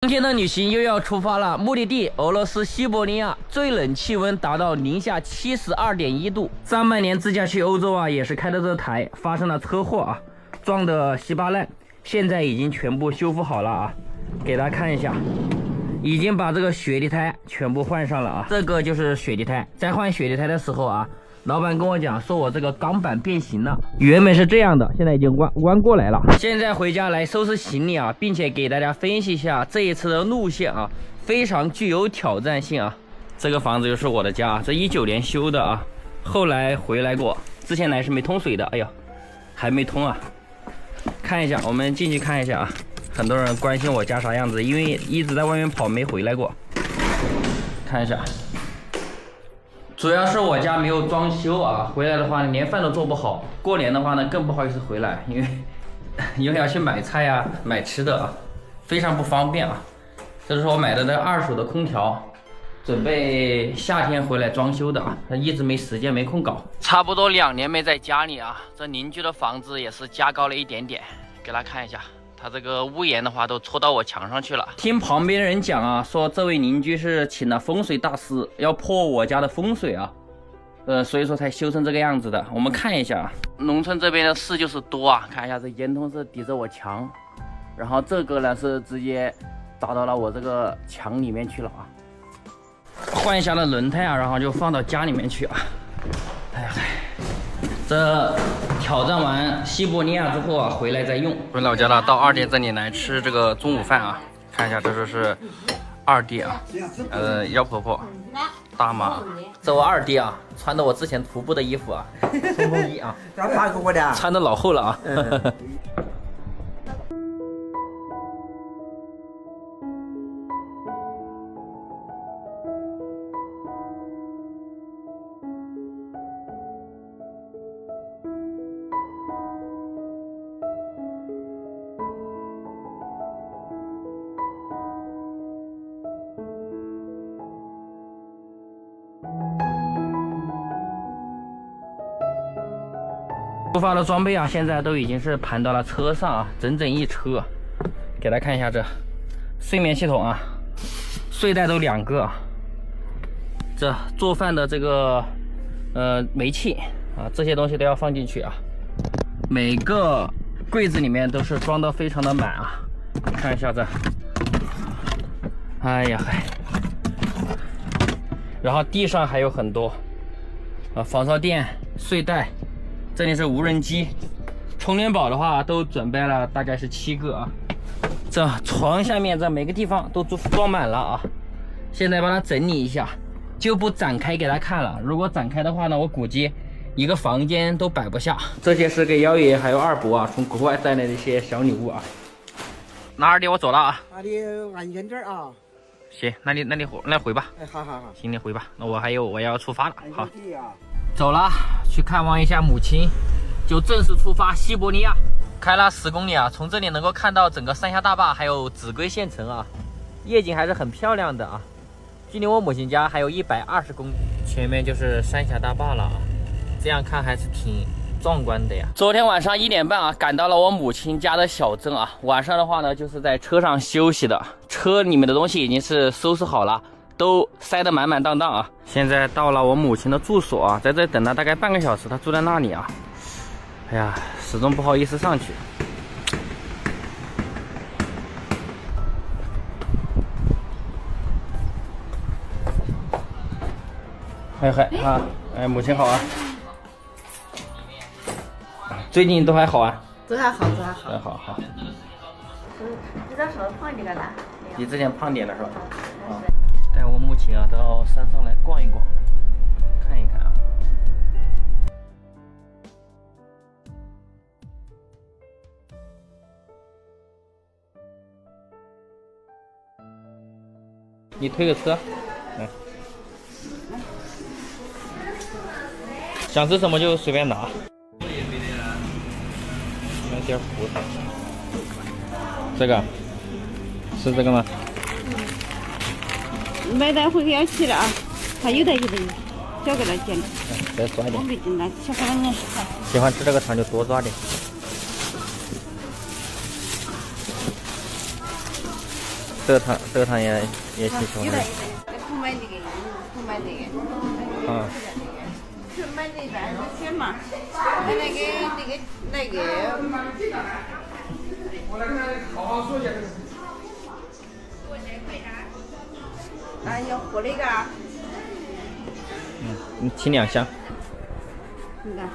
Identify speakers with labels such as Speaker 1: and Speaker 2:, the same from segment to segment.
Speaker 1: 今天的旅行又要出发了，目的地俄罗斯西伯利亚，最冷气温达到-72.1度。上半年自驾去欧洲啊，也是开的这台发生了车祸啊，撞得稀巴烂，现在已经全部修复好了啊，给大家看一下。 已经把这个雪地胎全部换上了啊，这个就是雪地胎。在换雪地胎的时候啊，老板跟我讲说我这个钢板变形了，原本是这样的，现在已经弯过来了。现在回家来收拾行李啊，并且给大家分析一下这一次的路线啊，非常具有挑战性啊。这个房子就是我的家啊，这19年修的啊，后来回来过，之前来是没通水的，哎呀，还没通啊。看一下，我们进去看一下啊。 很多人关心我家啥样子，因为一直在外面跑，没回来过。看一下，主要是我家没有装修啊，回来的话连饭都做不好。过年的话呢，更不好意思回来，因为要去买菜啊、买吃的啊，非常不方便啊。这是我买的那2手的空调，准备夏天回来装修的啊，一直没时间没空搞。差不多2年没在家里啊，这邻居的房子也是加高了一点点，给大家看一下。 他这个屋檐的话都戳到我墙上去了。听旁边人讲啊，说这位邻居是请了风水大师，要破我家的风水啊，所以说才修成这个样子的。我们看一下啊，农村这边的事就是多啊，看一下这烟囱是抵着我墙，然后这个呢是直接打到了我这个墙里面去了啊。换一下的轮胎啊，然后就放到家里面去啊。哎呀，这。 挑战完西伯利亚之后啊，回来再用。回老家了，到2弟这里来吃这个中午饭啊。看一下，这就是2弟啊，妖婆婆、大妈。这我2弟啊，穿的我之前徒步的衣服啊，冲锋衣啊，穿的老厚了啊。出发的装备啊，现在都已经是盘到了车上啊，整整一车。给大家看一下这睡眠系统啊，睡袋都2个。这做饭的这个煤气啊，这些东西都要放进去啊。每个柜子里面都是装的非常的满啊。看一下这，哎呀嗨，然后地上还有很多啊，防潮垫、睡袋。 这里是无人机，充电宝的话都准备了，大概是7个啊。这床下面这每个地方都装满了啊。现在把它整理一下，就不展开给大家看了。如果展开的话呢，我估计一个房间都摆不下。这些是给1爷还有2伯啊从国外带来的一些小礼物啊。那2弟我走了啊。
Speaker 2: 2弟安全点啊。
Speaker 1: 行，那你回吧。
Speaker 2: 哎，好。
Speaker 1: 行，你回吧。那我要出发了。好。 走了，去看望一下母亲，就正式出发西伯利亚。开了10公里啊，从这里能够看到整个三峡大坝，还有秭归县城啊，夜景还是很漂亮的啊。距离我母亲家还有120公里，前面就是三峡大坝了啊。这样看还是挺壮观的呀。昨天晚上1点半啊，赶到了我母亲家的小镇啊。晚上的话呢，就是在车上休息的，车里面的东西已经是收拾好了。 都塞得满满当当啊！现在到了我母亲的住所啊，在这等了大概半个小时，她住在那里啊。哎呀，始终不好意思上去。嗨啊！哎，母亲好啊！最近都还好啊？
Speaker 3: 都还好。
Speaker 1: 好。
Speaker 3: 这张稍微胖一点了。
Speaker 1: 比之前胖点了是吧？啊。 带我母亲啊到山上来逛一逛，看一看啊。你推个车，来。想吃什么就随便拿。买点葡萄。这个是这个吗？
Speaker 3: 买单回去要洗了啊，还有的小给他剪。
Speaker 1: 再抓一点。
Speaker 3: 我没进来，小给他捏。
Speaker 1: 喜欢吃这个肠就多抓点。这个汤也挺喜欢的。
Speaker 3: 不买那个，不买那个。
Speaker 1: 啊。
Speaker 3: 是买那个钱嘛？买那个。我来跟他好好说一下。啊，要喝那个。
Speaker 1: 你请2箱。
Speaker 3: 你看。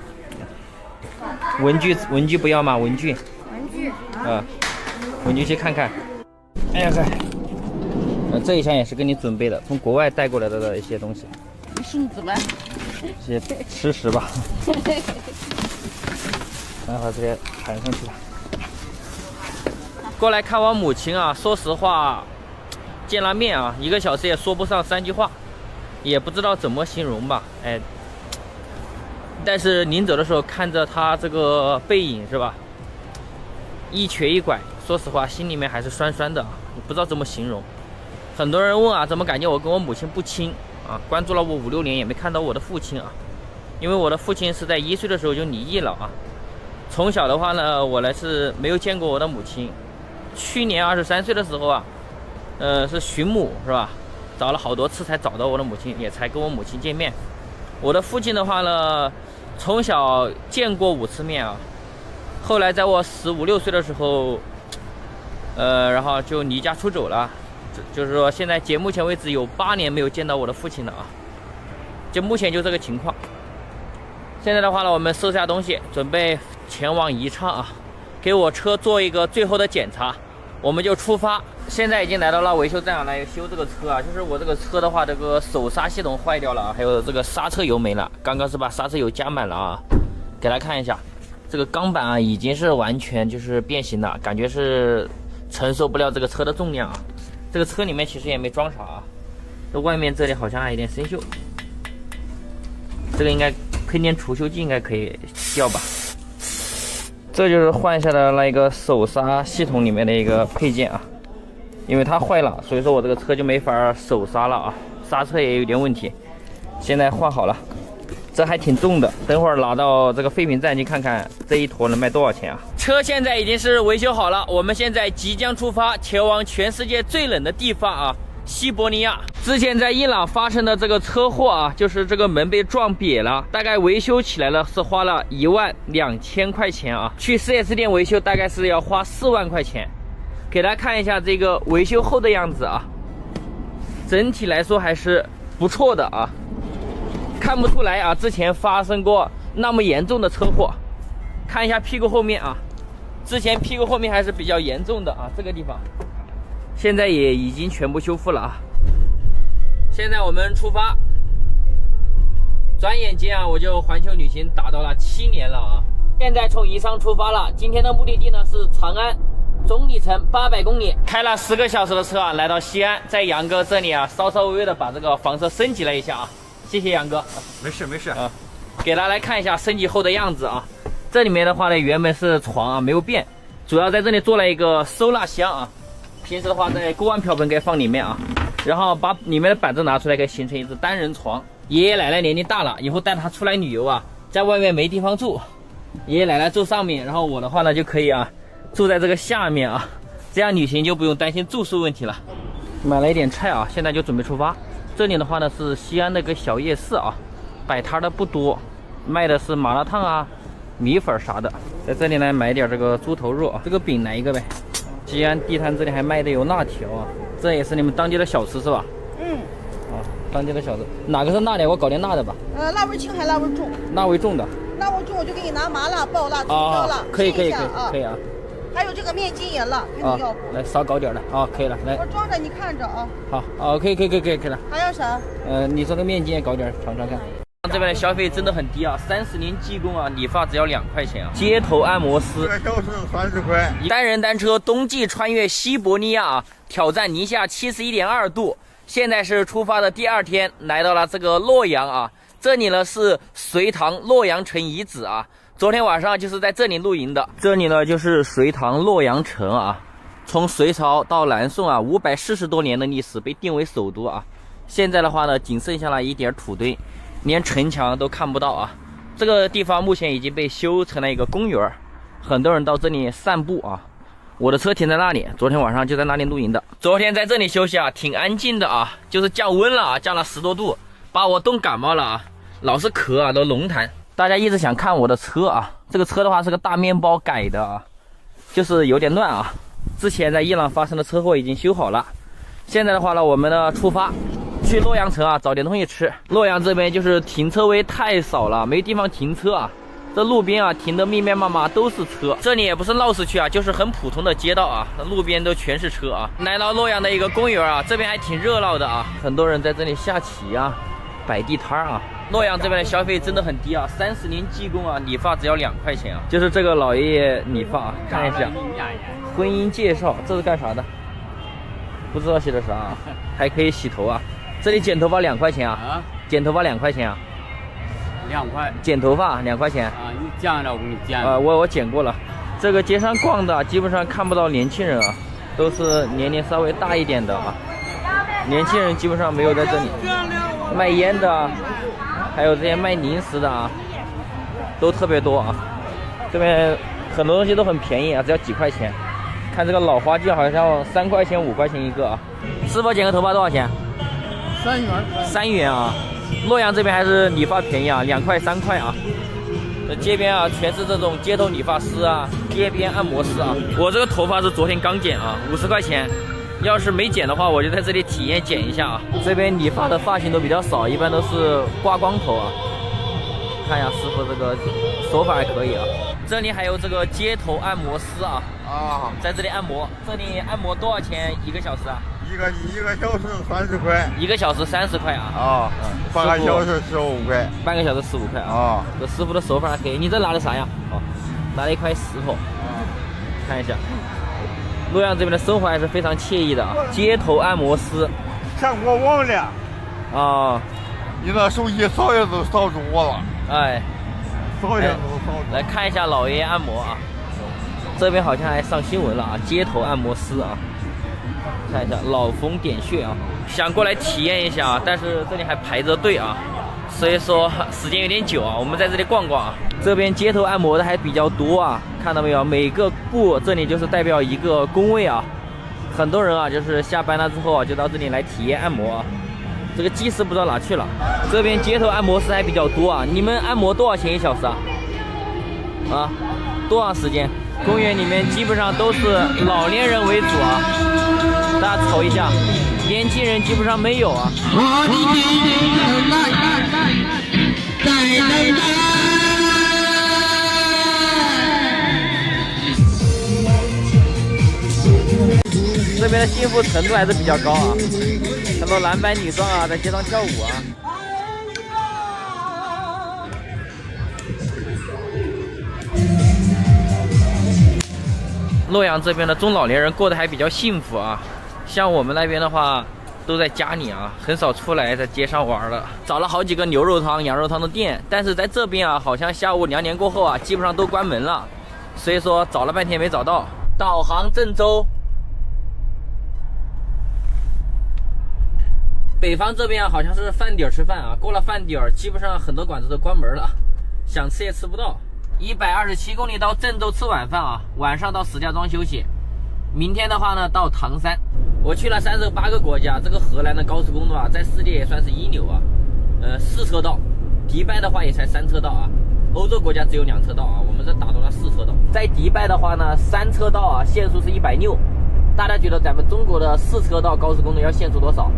Speaker 1: 文具不要吗？文具。
Speaker 3: 文具。
Speaker 1: 啊。文具去看看。哎呀嗨。这一箱也是给你准备的，从国外带过来的一些东西。
Speaker 3: 绳子吧。
Speaker 1: 这些吃食吧。然后把这些盘上去吧。过来看我母亲啊，说实话，见了面啊，1个小时也说不上3句话，也不知道怎么形容吧。哎，但是临走的时候看着她这个背影是吧，一瘸一拐，说实话心里面还是酸酸的啊，不知道怎么形容。很多人问啊，怎么感觉我跟我母亲不亲啊？关注了我5、6年也没看到我的父亲啊，因为我的父亲是在1岁的时候就离异了啊。从小的话呢，我呢是没有见过我的母亲。去年23岁的时候啊，是寻母是吧？找了好多次才找到我的母亲，也才跟我母亲见面。我的父亲的话呢，从小见过5次面啊，后来在我15、16岁的时候，然后就离家出走了。就是说，现在目前为止有8年没有见到我的父亲了啊，就目前就这个情况。现在的话呢，我们收下东西，准备前往宜昌啊，给我车做一个最后的检查，我们就出发。现在已经来到了维修站啊，来修这个车啊，就是我这个车的话，这个手刹系统坏掉了，还有这个刹车油没了。刚刚是把刹车油加满了啊，给大家看一下，这个钢板啊已经是完全就是变形了，感觉是承受不了这个车的重量啊。这个车里面其实也没装啥啊，这外面这里好像还有点生锈，这个应该喷点除锈剂应该可以掉吧。这就是换下的那个手刹系统里面的一个配件啊，因为它坏了，所以说我这个车就没法手刹了啊，刹车也有点问题。现在换好了，这还挺重的，等会儿拿到这个废品站去看看这一坨能卖多少钱啊。车现在已经是维修好了，我们现在即将出发，前往全世界最冷的地方啊，西伯利亚。之前在伊朗发生的这个车祸啊，就是这个门被撞瘪了，大概维修起来了是花了12000块钱啊，去 4S 店维修大概是要花4万块钱。给大家看一下这个维修后的样子啊，整体来说还是不错的啊，看不出来啊之前发生过那么严重的车祸。看一下屁股后面啊，之前屁股后面还是比较严重的啊，这个地方现在也已经全部修复了啊。现在我们出发，转眼间啊，我就环球旅行打到了7年了啊。现在从宜昌出发了，今天的目的地呢是长安，总里程800公里，开了10个小时的车啊，来到西安，在杨哥这里啊，稍稍微微的把这个房车升级了一下啊，谢谢杨哥。
Speaker 2: 没事没事
Speaker 1: 啊，给大家来看一下升级后的样子啊。这里面的话呢，原本是床啊，没有变，主要在这里做了一个收纳箱啊。平时的话，在锅碗瓢盆可以放里面啊，然后把里面的板凳拿出来，可以形成一只单人床。爷爷奶奶年龄大了，以后带他出来旅游啊，在外面没地方住，爷爷奶奶住上面，然后我的话呢就可以啊，住在这个下面啊，这样旅行就不用担心住宿问题了。买了一点菜啊，现在就准备出发。这里的话呢是西安的一个小夜市啊，摆摊的不多，卖的是麻辣烫啊、米粉啥的。在这里呢买点这个猪头肉啊，这个饼来一个呗。西安地摊这里还卖的有辣条啊，这也是你们当地的小吃是吧？
Speaker 3: 嗯。
Speaker 1: 啊，当地的小吃，哪个是辣的？我搞点辣的吧。
Speaker 3: 辣味轻还辣味重？
Speaker 1: 辣味重的。
Speaker 3: 辣味重我就给你拿麻辣、爆辣、葱姜辣。
Speaker 1: 可以
Speaker 3: 啊。还有这个面筋也辣，看你要不？
Speaker 1: 来少搞点的啊，可以了，来。
Speaker 3: 我装着你看着啊。
Speaker 1: 好，可以了。
Speaker 3: 还要啥？
Speaker 1: 你说的面筋也搞点，尝尝看。这边的消费真的很低啊，30年技工啊，理发只要2块钱啊。街头按摩师，1个小时30块。单人单车冬季穿越西伯利亚啊，挑战零下71.2度。现在是出发的第2天，来到了这个洛阳啊。这里呢是隋唐洛阳城遗址啊。昨天晚上就是在这里露营的。这里呢就是隋唐洛阳城啊，从隋朝到南宋啊，540多年的历史，被定为首都啊。现在的话呢，仅剩下了一点土堆。连城墙都看不到啊！这个地方目前已经被修成了一个公园，很多人到这里散步啊。我的车停在那里，昨天晚上就在那里露营的。昨天在这里休息啊，挺安静的啊，就是降温了啊，降了10多度，把我冻感冒了啊，老是咳啊，都龙痰。大家一直想看我的车啊，这个车的话是个大面包改的啊，就是有点乱啊。之前在伊朗发生的车祸已经修好了，现在的话呢，我们呢出发去洛阳城啊，找点东西吃。洛阳这边就是停车位太少了，没地方停车啊。这路边啊停的密密麻麻都是车，这里也不是闹市区啊，就是很普通的街道啊，路边都全是车啊。来到洛阳的一个公园啊，这边还挺热闹的啊，很多人在这里下棋啊，摆地摊啊。洛阳这边的消费真的很低啊，30年技工啊，理发只要2块钱啊。就是这个老爷爷理发啊，看一下婚姻介绍，这是干啥的？不知道写的啥啊，还可以洗头啊。这里剪头发2块钱啊，剪头发2块钱啊。
Speaker 2: 2块，
Speaker 1: 剪头发2块钱
Speaker 2: 啊！你剪了，我给你剪。
Speaker 1: 我剪过了。这个街上逛的基本上看不到年轻人啊，都是年龄稍微大一点的啊。年轻人基本上没有在这里。卖烟的啊，还有这些卖零食的啊，都特别多啊。这边很多东西都很便宜啊，只要几块钱。看这个老花镜好像3块钱5块钱一个啊。师傅剪个头发多少钱
Speaker 2: ？3元。
Speaker 1: 3元啊。洛阳这边还是理发便宜啊，2块3块啊。这街边啊，全是这种街头理发师啊，街边按摩师啊。我这个头发是昨天刚剪啊，50块钱。要是没剪的话，我就在这里体验剪一下啊。这边理发的发型都比较少，一般都是刮光头啊。看一下师傅这个手法还可以啊。这里还有这个街头按摩师啊，在这里按摩。这里按摩多少钱1个小时啊？
Speaker 4: 一个小时30块
Speaker 1: ，1个小时30块啊。
Speaker 4: 半个小时15块，
Speaker 1: 半个小时15块啊。这师傅的手法还可以。你这拿的啥呀？拿了一块石头。看一下，洛阳这边的生活还是非常惬意的啊。街头按摩师，
Speaker 4: 上过网了
Speaker 1: 啊。
Speaker 4: 你那手机扫也都扫住我了。
Speaker 1: 哎，
Speaker 4: 扫也都扫住。
Speaker 1: 来看一下老爷爷按摩啊，这边好像还上新闻了啊，街头按摩师啊。看一下老冯点穴啊，想过来体验一下啊，但是这里还排着队啊，所以说时间有点久啊。我们在这里逛逛啊，这边街头按摩的还比较多啊，看到没有？每个步这里就是代表一个工位啊，很多人啊就是下班了之后啊就到这里来体验按摩啊。这个技师不知道哪去了。这边街头按摩师还比较多啊，你们按摩多少钱1小时啊？啊，多长时间？公园里面基本上都是老年人为主啊，大家瞅一下，年轻人基本上没有啊。这边的幸福程度还是比较高啊，很多男扮女装啊，在街上跳舞啊。洛阳这边的中老年人过得还比较幸福啊，像我们那边的话，都在家里啊，很少出来在街上玩了。找了好几个牛肉汤、羊肉汤的店，但是在这边啊，好像下午2点过后啊，基本上都关门了，所以说找了半天没找到。导航郑州，北方这边啊，好像是饭点吃饭啊，过了饭点基本上很多馆子都关门了，想吃也吃不到。127公里到郑州吃晚饭啊，晚上到石家庄休息。明天的话呢，到唐山。我去了38个国家，这个河南的高速公路啊，在世界也算是一流啊。4车道，迪拜的话也才3车道啊。欧洲国家只有2车道啊，我们这达到了4车道。在迪拜的话呢，3车道啊，限速是160。大家觉得咱们中国的4车道高速公路要限速多少？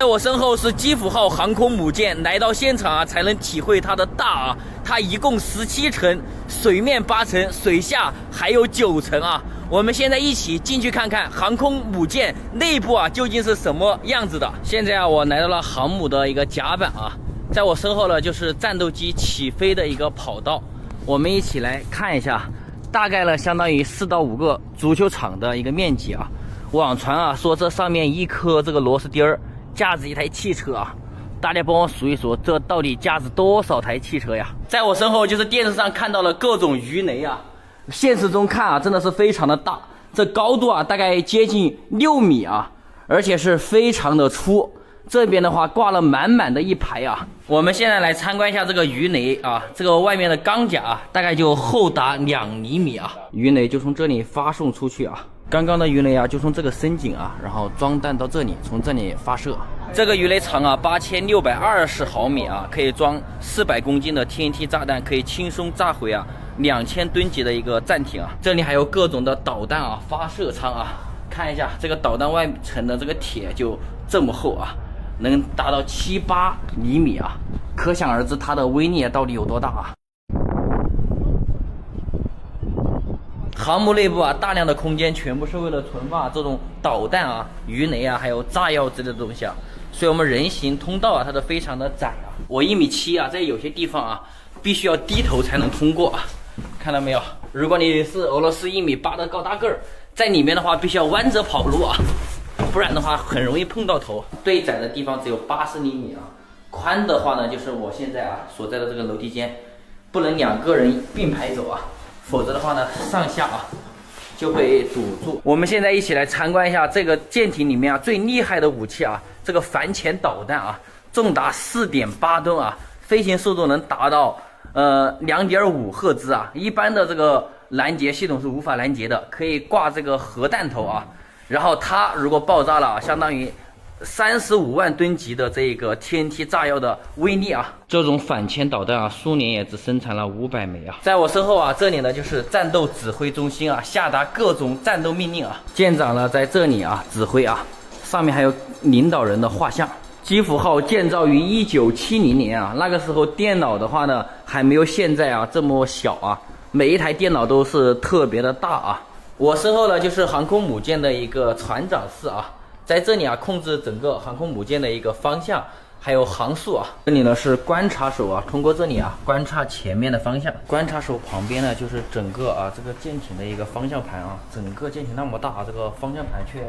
Speaker 1: 在我身后是基辅号航空母舰，来到现场啊，才能体会它的大啊！它一共17层，水面8层，水下还有9层啊！我们现在一起进去看看航空母舰内部啊究竟是什么样子的。现在啊，我来到了航母的一个甲板啊，在我身后呢就是战斗机起飞的一个跑道，我们一起来看一下，大概呢相当于4到5个足球场的一个面积啊。网传啊说这上面1颗这个螺丝钉儿价值1台汽车啊，大家帮我数一数，这到底价值多少台汽车呀？在我身后就是电视上看到了各种鱼雷啊，现实中看啊，真的是非常的大，这高度啊大概接近6米啊，而且是非常的粗。这边的话挂了满满的一排啊。我们现在来参观一下这个鱼雷啊，这个外面的钢甲啊，大概就厚达2厘米啊。鱼雷就从这里发送出去啊。刚刚的鱼雷啊，就从这个深井啊，然后装弹到这里，从这里发射。这个鱼雷长啊8620毫米啊，可以装400公斤的 TNT 炸弹，可以轻松炸毁啊2000吨级的一个战艇啊。这里还有各种的导弹啊，发射舱啊。看一下这个导弹外层的这个铁就这么厚啊，能达到7、8厘米啊，可想而知它的威力到底有多大啊。航母内部啊，大量的空间全部是为了存放这种导弹啊、鱼雷啊，还有炸药之类的东西啊。所以我们人行通道啊，它都非常的窄啊。我1.7米啊，在有些地方啊，必须要低头才能通过啊。看到没有？如果你是俄罗斯1.8米的高大个儿，在里面的话必须要弯着跑路啊，不然的话很容易碰到头。最窄的地方只有80厘米啊，宽的话呢，就是我现在啊所在的这个楼梯间，不能2个人并排走啊。否则的话呢，上下啊就会堵住。我们现在一起来参观一下这个舰艇里面啊最厉害的武器啊，这个反潜导弹啊，重达4.8吨啊，飞行速度能达到2.5赫兹啊，一般的这个拦截系统是无法拦截的，可以挂这个核弹头啊，然后它如果爆炸了，相当于35万吨级的这个 TNT 炸药的威力啊！这种反潜导弹啊，苏联也只生产了500枚啊。在我身后啊，这里呢就是战斗指挥中心啊，下达各种战斗命令啊。舰长呢在这里啊指挥啊，上面还有领导人的画像。基辅号建造于1970年啊，那个时候电脑的话呢还没有现在啊这么小啊，每一台电脑都是特别的大啊。我身后呢就是航空母舰的一个船长室啊。在这里啊，控制整个航空母舰的一个方向，还有航速啊。这里呢是观察手啊，通过这里啊观察前面的方向。观察手旁边呢就是整个啊这个舰艇的一个方向盘啊。整个舰艇那么大，这个方向盘却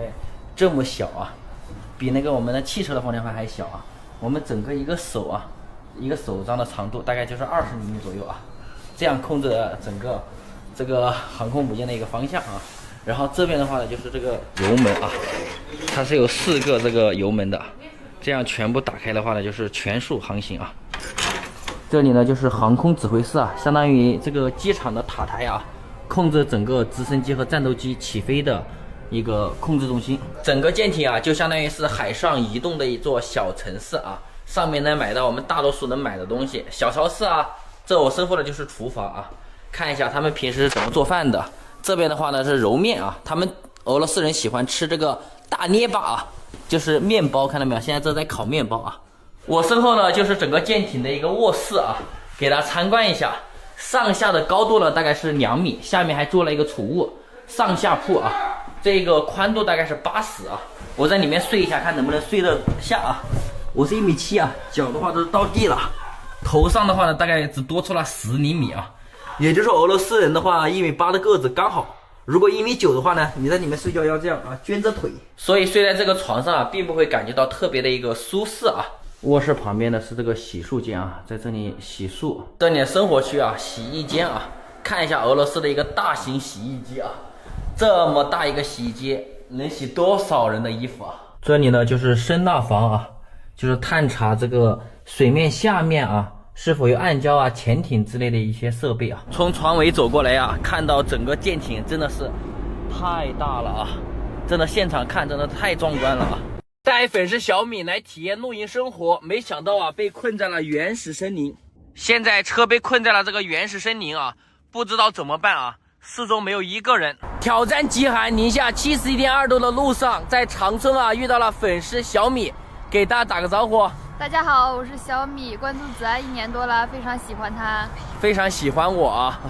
Speaker 1: 这么小啊，比那个我们的汽车的方向盘还小啊。我们整个一个手啊，一个手掌的长度大概就是20厘米左右啊，这样控制整个这个航空母舰的一个方向啊。然后这边的话呢，就是这个油门啊，它是有4个这个油门的，这样全部打开的话呢，就是全速航行啊。这里呢就是航空指挥室啊，相当于这个机场的塔台啊，控制整个直升机和战斗机起飞的一个控制中心。整个舰艇啊，就相当于是海上移动的一座小城市啊，上面能买到我们大多数能买的东西，小超市啊。这我身后的就是厨房啊，看一下他们平时是怎么做饭的。这边的话呢是揉面啊，他们俄罗斯人喜欢吃这个大捏巴啊，就是面包，看到没有？现在这在烤面包啊。我身后呢就是整个舰艇的一个卧室啊，给大家参观一下。上下的高度呢大概是2米，下面还做了一个储物上下铺啊，这个宽度大概是80啊。我在里面睡一下，看能不能睡得下啊。我是1.7米啊，脚的话都是到地了，头上的话呢大概只多出了10厘米啊。也就是俄罗斯人的话，1.8米的个子刚好。如果1.9米的话呢，你在里面睡觉要这样啊，蜷着腿。所以睡在这个床上啊，并不会感觉到特别的一个舒适啊。卧室旁边的是这个洗漱间啊，在这里洗漱。这里生活区啊，洗衣间啊，看一下俄罗斯的一个大型洗衣机啊，这么大一个洗衣机能洗多少人的衣服啊？这里呢就是声纳房啊，就是探查这个水面下面啊。是否有暗礁啊、潜艇之类的一些设备啊？从船尾走过来啊，看到整个舰艇真的是太大了啊！真的现场看真的太壮观了啊！带粉丝小米来体验露营生活，没想到啊被困在了原始森林。现在车被困在了这个原始森林啊，不知道怎么办啊！四周没有一个人。挑战极寒，零下71.2度的路上，在长春啊遇到了粉丝小米，给大家打个招呼。
Speaker 5: 大家好，我是小米，关注子安1年多了，非常喜欢他，
Speaker 1: 非常喜欢我啊。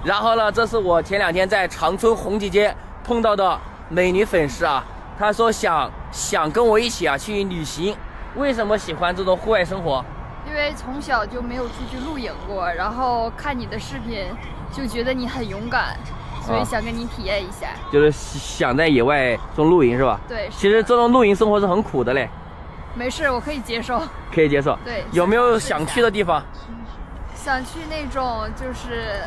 Speaker 1: 然后呢，这是我前2天在长春红旗街碰到的美女粉丝啊，她说想跟我一起啊去旅行。为什么喜欢这种户外生活？
Speaker 5: 因为从小就没有出去露营过，然后看你的视频就觉得你很勇敢，所以想跟你体验一下。
Speaker 1: 就是想在野外这种露营是吧？
Speaker 5: 对。
Speaker 1: 其实这种露营生活是很苦的嘞。
Speaker 5: 没事，我可以接受。
Speaker 1: 可以接受。
Speaker 5: 对。
Speaker 1: 有没有想去的地方？
Speaker 5: 想去那种就是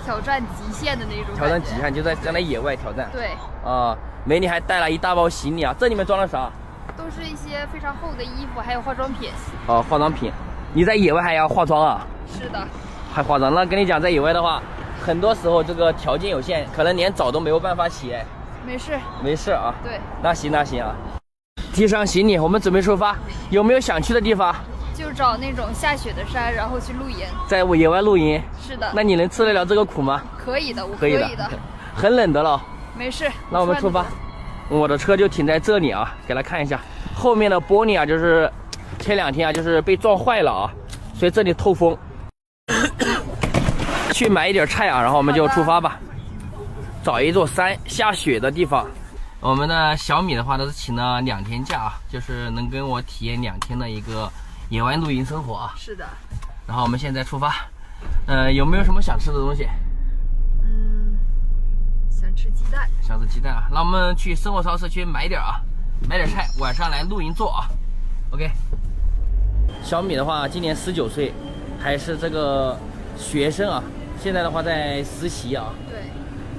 Speaker 5: 挑战极限的那种。
Speaker 1: 挑战极限就在野外挑战。
Speaker 5: 对。
Speaker 1: 美女还带了一大包行李啊，这里面装了啥？
Speaker 5: 都是一些非常厚的衣服，还有化妆品。
Speaker 1: 哦，化妆品。你在野外还要化妆啊？
Speaker 5: 是的。
Speaker 1: 还化妆？那跟你讲，在野外的话，很多时候这个条件有限，可能连澡都没有办法洗。
Speaker 5: 没事。
Speaker 1: 没事啊。
Speaker 5: 对。
Speaker 1: 那行啊。提上行李，我们准备出发。有没有想去的地方？
Speaker 5: 就找那种下雪的山，然后去露营。
Speaker 1: 在野外露营？
Speaker 5: 是的。
Speaker 1: 那你能吃得了这个苦吗？
Speaker 5: 可以的，我
Speaker 1: 可以的。很冷的了。没事。那我们出发。我的车就停在这里啊，给大家看一下，后面的玻璃啊，就是前2天啊，就是被撞坏了啊，所以这里透风。去买一点菜啊，然后我们就出发吧。找一座山下雪的地方。我们的小米的话都是请了2天假啊，就是能跟我体验2天的一个野外露营生活啊。
Speaker 5: 是的。
Speaker 1: 然后我们现在出发。有没有什么想吃的东西？
Speaker 5: 想吃鸡蛋。
Speaker 1: 想吃鸡蛋啊，那我们去生活超市去买点啊，买点菜，晚上来露营做啊。OK。小米的话今年19岁，还是这个学生啊，现在的话在实习啊。
Speaker 5: 对。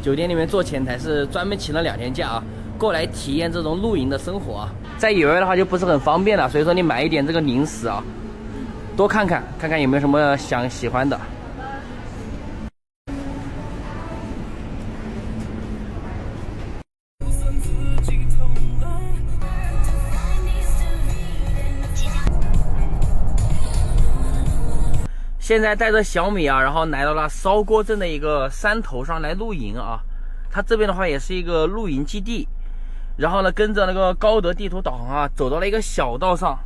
Speaker 1: 酒店里面做前台，是专门请了2天假啊，过来体验这种露营的生活啊。在野外的话就不是很方便了，所以说你买一点这个零食啊，多看看有没有什么喜欢的。现在带着小米啊，然后来到了烧锅镇的一个山头上来露营啊。它这边的话也是一个露营基地，然后呢跟着那个高德地图导航啊，走到了一个小道上。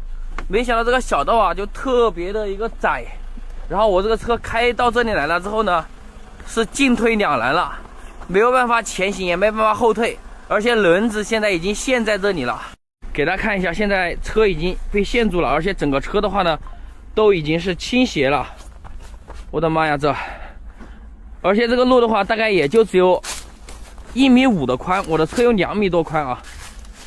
Speaker 1: 没想到这个小道啊就特别的一个窄，然后我这个车开到这里来了之后呢，是进退两难了，没有办法前行，也没办法后退，而且轮子现在已经陷在这里了。给大家看一下，现在车已经被陷住了，而且整个车的话呢都已经是倾斜了。我的妈呀，而且这个路的话大概也就只有1.5米的宽，我的车有2米多宽啊。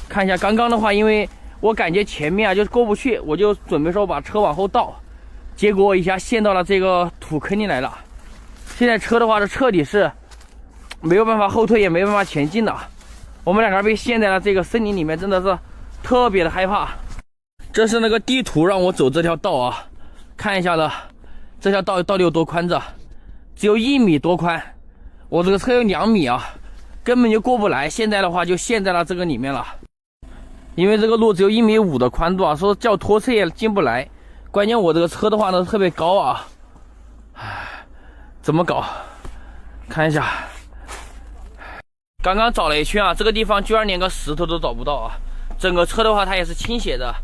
Speaker 1: 看一下刚刚的话，因为我感觉前面啊就是过不去，我就准备说把车往后倒，结果一下陷到了这个土坑里来了。现在车的话是彻底是没有办法后退，也没办法前进的。我们两个被陷在了这个森林里面，真的是特别的害怕。这是那个地图让我走这条道啊，看一下了。这条道到底有多宽着？只有1米多宽，我这个车有2米啊，根本就过不来。现在的话就陷在了这个里面了，因为这个路只有1.5米的宽度啊，说叫拖车也进不来。关键我这个车的话呢特别高啊，怎么搞？看一下，刚刚找了一圈啊，这个地方居然连个石头都找不到啊！整个车的话它也是倾斜的，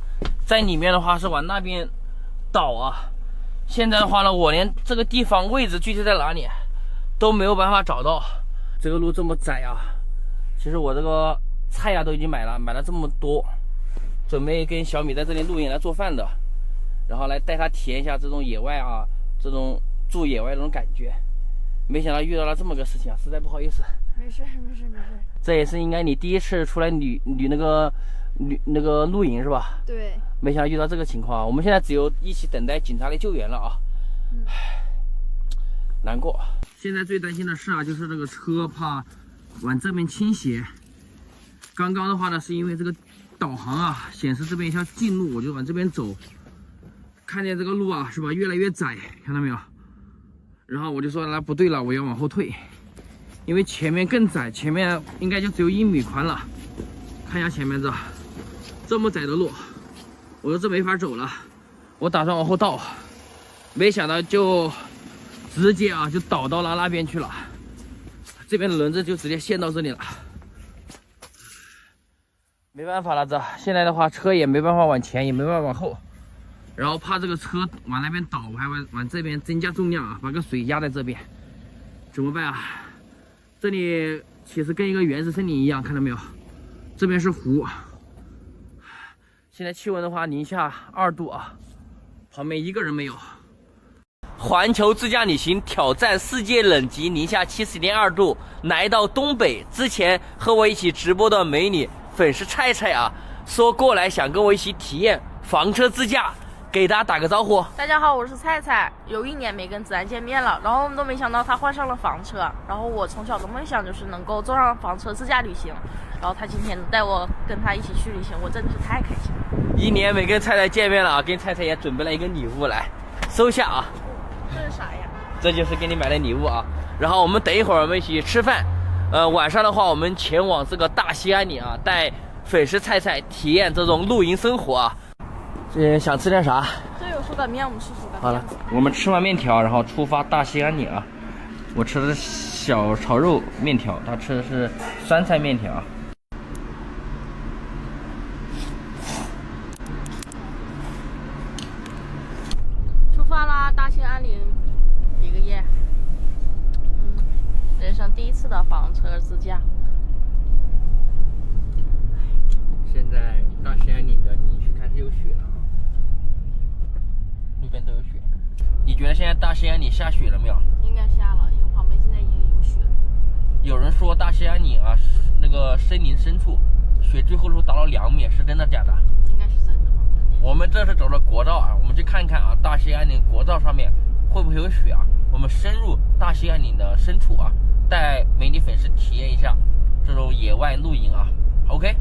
Speaker 1: 在里面的话是往那边倒啊。现在的话呢，我连这个地方位置具体在哪里都没有办法找到。这个路这么窄啊，其实我这个菜啊都已经买了这么多，准备跟小米在这里露营来做饭的，然后来带他体验一下这种野外啊，这种住野外这种感觉。没想到遇到了这么个事情啊，实在不好意思。
Speaker 5: 没事。
Speaker 1: 这也是应该你第一次出来旅那个露营是吧？
Speaker 5: 对。
Speaker 1: 没想到遇到这个情况，我们现在只有一起等待警察来救援了啊！难过。现在最担心的是啊，就是这个车怕往这边倾斜。刚刚的话呢，是因为这个导航啊显示这边一条近路，我就往这边走。看见这个路啊是吧，越来越窄，看到没有？然后我就说那不对了，我要往后退，因为前面更窄，前面应该就只有1米宽了。看一下前面这么窄的路。我说这没法走了，我打算往后倒，没想到就直接啊就倒到了那边去了，这边的轮子就直接陷到这里了，没办法了，现在的话车也没办法往前，也没办法往后，然后怕这个车往那边倒，我还往这边增加重量啊，把个水压在这边，怎么办啊？这里其实跟一个原始森林一样，看到没有？这边是湖。现在气温的话零下2度啊，旁边一个人没有。环球自驾旅行挑战世界冷极零下70.2度，来到东北。之前和我一起直播的美女粉丝菜菜啊，说过来想跟我一起体验房车自驾，给大家打个招呼。
Speaker 6: 大家好，我是菜菜，有1年没跟子安见面了，然后我们都没想到他换上了房车，然后我从小的梦想就是能够坐上房车自驾旅行，然后他今天带我跟他一起去旅行，我真的是太开心了。
Speaker 1: 1年没跟菜菜见面了啊，给菜菜也准备了一个礼物来收下啊。
Speaker 6: 这是啥呀？
Speaker 1: 这就是给你买的礼物啊。然后我们等一会儿我们一起吃饭，晚上的话我们前往这个大兴安岭啊，带粉丝菜菜体验这种露营生活啊。想吃点啥？
Speaker 6: 这有手擀面，我们吃手擀面。
Speaker 1: 好了，我们吃完面条，然后出发大兴安岭啊。我吃的是小炒肉面条，他吃的是酸菜面条。
Speaker 6: 出发啦，大兴安岭1个月。人生第一次的房车自驾。
Speaker 1: 现在大兴安岭的林区开始有雪了啊，路边都有雪。你觉得现在大兴安岭下雪了没有？
Speaker 6: 应该下了，因为旁边现在已经有雪了。
Speaker 1: 有人说大兴安岭啊，那个森林深处雪最后都达到2米，是真的假的？
Speaker 6: 应该是真的吧。
Speaker 1: 我们这是走了国道啊，我们去看看啊，大兴安岭国道上面会不会有雪啊？我们深入大兴安岭的深处啊，带美丽粉丝体验一下这种野外露营啊。OK。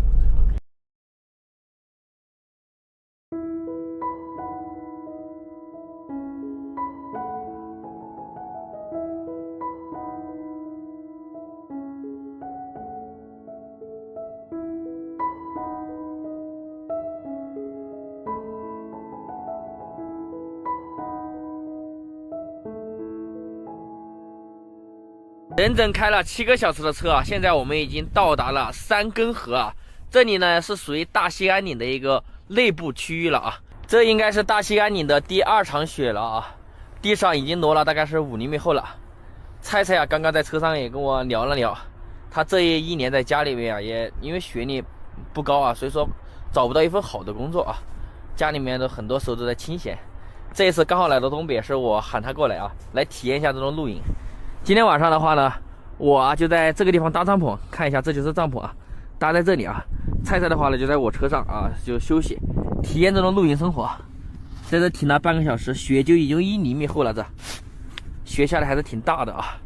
Speaker 1: 整整开了7个小时的车啊！现在我们已经到达了三根河啊，这里呢是属于大兴安岭的一个内部区域了啊。这应该是大兴安岭的第2场雪了啊，地上已经挪了大概是5厘米厚了。菜菜啊，刚刚在车上也跟我聊了聊，他这1年在家里面啊，也因为学历不高啊，所以说找不到一份好的工作啊，家里面的很多时候都在清闲。这一次刚好来到东北，是我喊他过来啊，来体验一下这种露营。今天晚上的话呢，我啊就在这个地方搭帐篷，看一下，这就是帐篷啊，搭在这里啊。菜菜的话呢就在我车上啊，就休息，体验这种露营生活。在这停了半个小时，雪就已经1厘米厚了，这雪下来还是挺大的啊。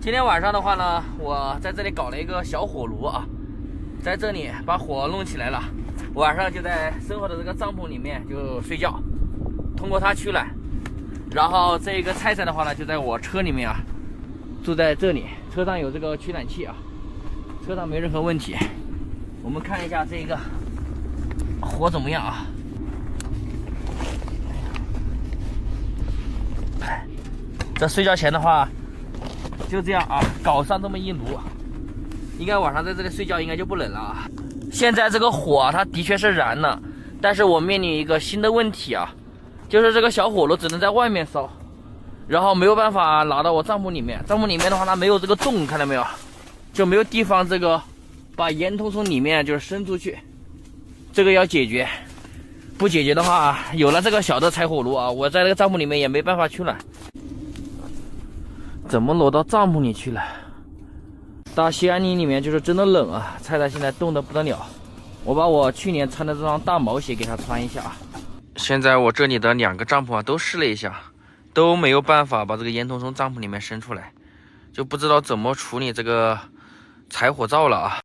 Speaker 1: 今天晚上的话呢，我在这里搞了一个小火炉啊，在这里把火弄起来了，晚上就在生活的这个帐篷里面就睡觉，通过它取暖。然后这个菜菜的话呢，就在我车里面啊，住在这里，车上有这个取暖器啊，车上没任何问题。我们看一下这个火怎么样啊？这睡觉前的话。就这样啊，搞上这么一炉，应该晚上在这里睡觉应该就不冷了啊。现在这个火它的确是燃了，但是我面临一个新的问题啊，就是这个小火炉只能在外面烧，然后没有办法拿到我帐篷里面。帐篷里面的话它没有这个洞，看到没有，就没有地方这个把烟囱从里面就是伸出去，这个要解决。不解决的话，有了这个小的柴火炉啊，我在这个帐篷里面也没办法取暖。怎么挪到帐篷里去了？大兴安岭里面就是真的冷啊，菜菜现在冻得不得了。我把我去年穿的这双大毛鞋给他穿一下啊。现在我这里的2个帐篷啊都试了一下，都没有办法把这个烟囱从帐篷里面伸出来，就不知道怎么处理这个柴火灶了啊。